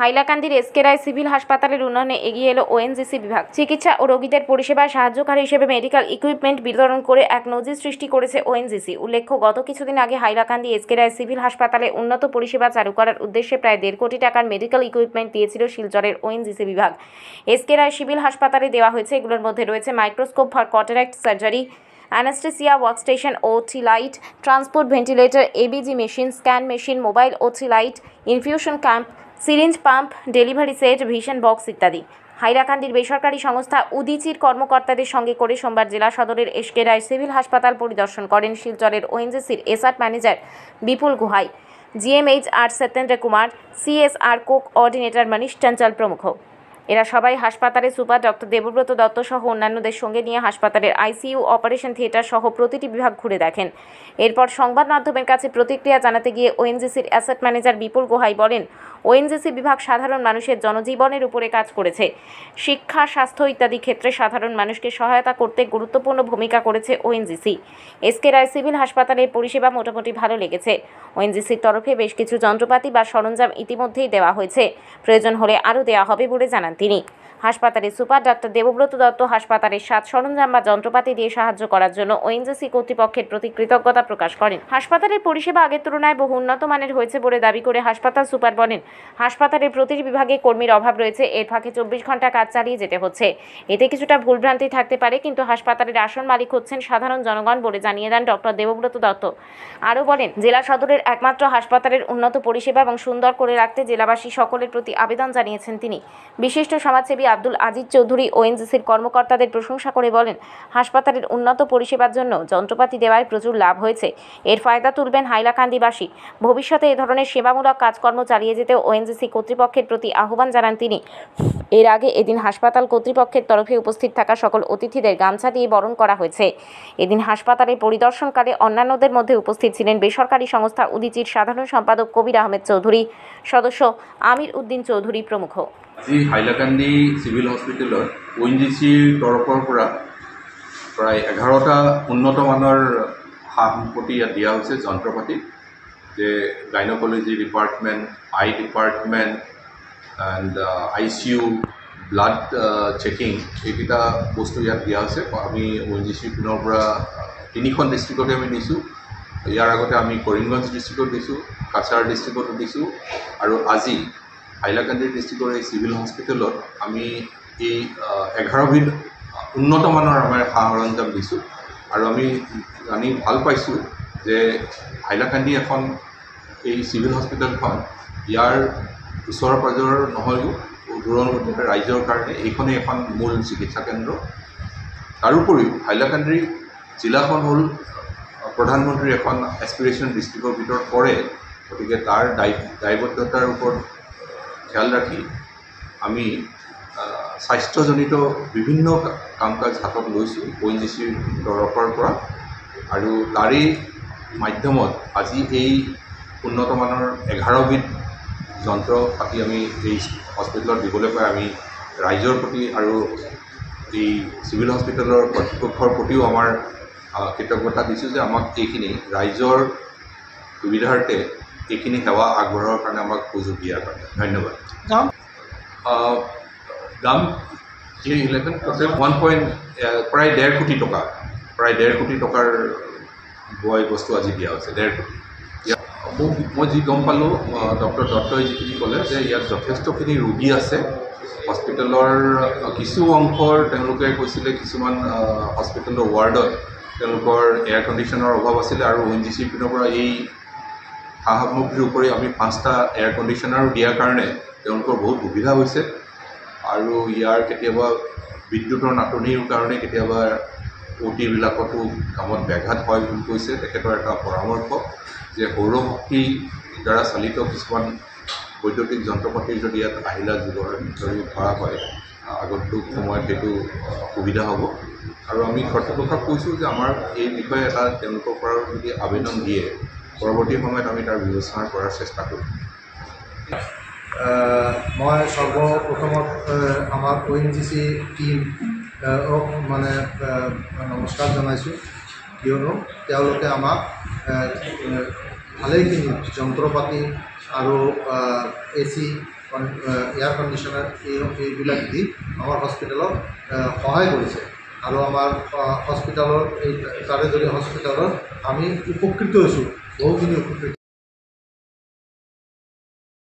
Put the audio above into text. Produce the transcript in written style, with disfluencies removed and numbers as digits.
হাইলাকান্দির SK রায় civil হাসপাতালের উন্নয়নে এগিয়ে এলো ওএনজিসি বিভাগ। চিকিৎসা ও রোগীদের পরিষেবায় সাহায্যকারী হিসেবে মেডিকেল ইকুইপমেন্ট বিতরণ করে এক নজির সৃষ্টি করেছে ওএনজিসি। উল্লেখ্য, গত কিছুদিন আগে হাইলাকান্দি এসকে রায় সিভিল হাসপাতালে উন্নত পরিষেবা চালু করার উদ্দেশ্যে প্রায় 1.5 কোটি টাকার মেডিকেল ইকুইপমেন্ট দিয়েছিল শিলচরের ওএনজিসি বিভাগ। এসকে রায় সিভিল হাসপাতালে দেওয়া হয়েছে। এগুলোর মধ্যে রয়েছে microscope for cataract surgery, anaesthesia workstation, OT light, transport ventilator, ABG machine, scan machine, mobile OT light, infusion camp, syringe pump, delivery set, vision box ইত্যাদি। হাইলাকান্দির বেসরকারি সংস্থা উদিচির কর্মকর্তাদের সঙ্গে করে সোমবার জেলা সদরের এসকে রায় সিভিল হাসপাতাল পরিদর্শন করেন শিলচরের ওএনজিসির এসআর ম্যানেজার বিপুল গুহাই, জিএমএইচআর সত্যেন্দ্র কুমার, সিএসআর কোঅর্ডিনেটর মনীষ চঞ্চল প্রমুখ। এরা সবাই হাসপাতালের সুপার ডক্টর দেবব্রত দত্ত সহ অন্যান্যদের সঙ্গে নিয়ে হাসপাতালের আইসিইউ, অপারেশন থিয়েটার সহ প্রতিটি বিভাগ ঘুরে দেখেন। এরপর সংবাদ মাধ্যমের কাছে প্রতিক্রিয়া জানাতে গিয়ে ওএনজিসির অ্যাসেট ম্যানেজার বিপুল গুহাই বলেন, ওএনজিসি বিভাগ সাধারণ মানুষের জনজীবনের উপরে কাজ করেছে। শিক্ষা, স্বাস্থ্য ইত্যাদি ক্ষেত্রে সাধারণ মানুষকে সহায়তা করতে গুরুত্বপূর্ণ ভূমিকা করেছে ওএনজিসি। এসকে রায় সিভিল হাসপাতালের পরিষেবা মোটামুটি ভালো লেগেছে। ওএনজিসির তরফে বেশ কিছু যন্ত্রপাতি বা সরঞ্জাম ইতিমধ্যেই দেওয়া হয়েছে, প্রয়োজন হলে আরও দেওয়া হবে বলে জানান তিনি। হাসপাতালের সুপার ডক্টর দেবব্রত দত্ত হাসপাতালের সাজ সরঞ্জাম বা যন্ত্রপাতি দিয়ে সাহায্য করার জন্য ওএনজিসি কর্তৃপক্ষের প্রতি কৃতজ্ঞতা প্রকাশ করেন। হাসপাতালের পরিষেবা আগের তুলনায় বহু উন্নত মানের হয়েছে বলে দাবি করে হাসপাতাল সুপার বলেন, হাসপাতালের প্রতিটি বিভাগে কর্মীর অভাব রয়েছে। এর ফাঁকে 24 ঘন্টা কাজ চালিয়ে যেতে হচ্ছে। এতে কিছুটা ভুলভ্রান্তি থাকতে পারে, কিন্তু হাসপাতালের আসল মালিক হচ্ছেন সাধারণ জনগণ বলে জানিয়ে দেন ডক্টর দেবব্রত দত্ত। আরও বলেন, জেলা সদরের একমাত্র হাসপাতালের উন্নত পরিষেবা এবং সুন্দর করে রাখতে জেলাবাসী সকলের প্রতি আবেদন জানিয়েছেন তিনি। বিশিষ্ট সমাজসেবী আব্দুল আজিজ চৌধুরী ওএনজিসির কর্মকর্তাদের প্রশংসা করে বলেন, হাসপাতালের উন্নত পরিষেবার জন্য যন্ত্রপাতি দেওয়ায় প্রচুর লাভ হয়েছে। এর ফায়দা তুলবেন হাইলাকান্দিবাসী। ভবিষ্যতে এ ধরনের সেবামূলক কাজকর্ম চালিয়ে যেতে ওএনজিসি কর্তৃপক্ষের প্রতি আহ্বান জানান তিনি। এর আগে এদিন হাসপাতাল কর্তৃপক্ষের তরফে উপস্থিত থাকা সকল অতিথিদের গামছা দিয়ে বরণ করা হয়েছে। এদিন হাসপাতালে পরিদর্শনকালে অন্যান্যদের মধ্যে উপস্থিত ছিলেন বেসরকারি সংস্থা উদিচির সাধারণ সম্পাদক কবির আহমেদ চৌধুরী, সদস্য আমির উদ্দিন চৌধুরী প্রমুখ। আজি হাইলাকান্দি সিভিল হস্পিটেলত ওএনজিচিৰ তৰফৰ পৰা প্ৰায় 11টা উন্নত মানৰ সা সম্পত্তি ইয়াত দিয়া হৈছে যন্ত্ৰপাতি, যে gynaecology department, eye department and ICU, blood checking, এইকেইটা বস্তু ইয়াত দিয়া হৈছে। আমি ওএনজিচিৰ পিনৰ পৰা 3খন ডিষ্ট্ৰিক্টতে আমি দিছোঁ। ইয়াৰ আগতে আমি কৰিমগঞ্জ ডিষ্ট্ৰিক্টত দিছোঁ, কাছাৰ ডিষ্ট্ৰিক্টতো দিছোঁ, আৰু আজি হাইলাকান্দি ডিষ্ট্ৰিক্টৰ এই চিভিল হস্পিটেলত আমি এই 11বিধ উন্নত মানৰ আমাৰ সা সৰঞ্জাম দিছোঁ। আৰু আমি জানি ভাল পাইছোঁ যে হাইলাকান্দি এখন এই চিভিল হস্পিটেলখন ইয়াৰ ওচৰ পাজৰৰ নহয়ও দূৰৱৰ্তী ৰাইজৰ কাৰণে এইখনেই এখন মূল চিকিৎসা কেন্দ্ৰ। তাৰোপৰিও হাইলাকান্দি জিলাখন হ'ল প্ৰধানমন্ত্ৰীৰ এখন এছপিৰেশ্যন ডিষ্ট্ৰিক্টৰ ভিতৰত পৰে, গতিকে তাৰ দায়বদ্ধতাৰ ওপৰত খেয়াল ৰাখি আমি স্বাস্থ্যজনিত বিভিন্ন কাম কাজ হাতত লৈছোঁ ওএনজিচিৰ তৰফৰ পৰা। আৰু তাৰেই মাধ্যমত আজি এই উন্নতমানৰ 11বিধ যন্ত্ৰ পাতি আমি এই হস্পিটেলত দিবলৈ পাই আমি ৰাইজৰ প্ৰতি আৰু এই চিভিল হস্পিটেলৰ কৰ্তৃপক্ষৰ প্ৰতিও আমাৰ কৃতজ্ঞতা দিছোঁ যে আমাক এইখিনি ৰাইজৰ সুবিধাৰ্থে এইখিনি সেৱা আগবঢ়োৱাৰ কাৰণে আমাক সুযোগ দিয়াৰ কাৰণে ধন্যবাদ। দাম 11 প্ৰায় 1.5 কোটি টকা, প্ৰায় 1.5 কোটি টকাৰ বয় বস্তু আজি দিয়া হৈছে। 1.5 কোটি। মই যি গম পালোঁ, ডক্টৰ দত্তই যিখিনি ক'লে যে ইয়াত যথেষ্টখিনি ৰোগী আছে। হস্পিটেলৰ কিছু অংশৰ তেওঁলোকে কৈছিলে কিছুমান হস্পিটেলৰ ৱাৰ্ডত তেওঁলোকৰ এয়াৰ কণ্ডিশ্যনৰ অভাৱ আছিলে, আৰু ওএনজিচিৰ পিনৰ পৰা এই সা সামগ্ৰীৰ উপৰি আমি 5টা এয়াৰ কণ্ডিশ্যনাৰো দিয়াৰ কাৰণে তেওঁলোকৰ বহুত সুবিধা হৈছে। আৰু ইয়াৰ কেতিয়াবা বিদ্যুতৰ নাটনিৰ কাৰণে কেতিয়াবা অ'টিবিলাকতো কামত ব্যাঘাত হয় বুলি কৈছে। তেখেতৰ এটা পৰামৰ্শ যে সৌৰশক্তিৰ দ্বাৰা চালিত কিছুমান বৈদ্যুতিক যন্ত্ৰপাতিৰ যদি ইয়াত আহিলা যোগাৰ কৰা হয়, আগন্তুক সময়ত সেইটো সুবিধা হ'ব। আৰু আমি কৰ্তৃপক্ষক কৈছোঁ যে আমাৰ এই বিষয়ে এটা তেওঁলোকৰ পৰা যদি আবেদন দিয়ে, পৰৱৰ্তী সময়ত আমি তাৰ ব্যৱস্থা কৰাৰ চেষ্টা কৰিম। মই সৰ্বপ্ৰথমত আমাৰ ওএনজিচি টিম মানে নমস্কাৰ জনাইছোঁ, কিয়নো তেওঁলোকে আমাক ভালেখিনি যন্ত্ৰপাতি আৰু AC এয়াৰ কণ্ডিশ্যনাৰ এইবিলাক দি আমাৰ হস্পিটেলত সহায় কৰিছে আৰু আমাৰ হস্পিটেলৰ এই তাৰে যদি হস্পিটেলত আমি উপকৃত হৈছোঁ বহুখিনি উপকৃত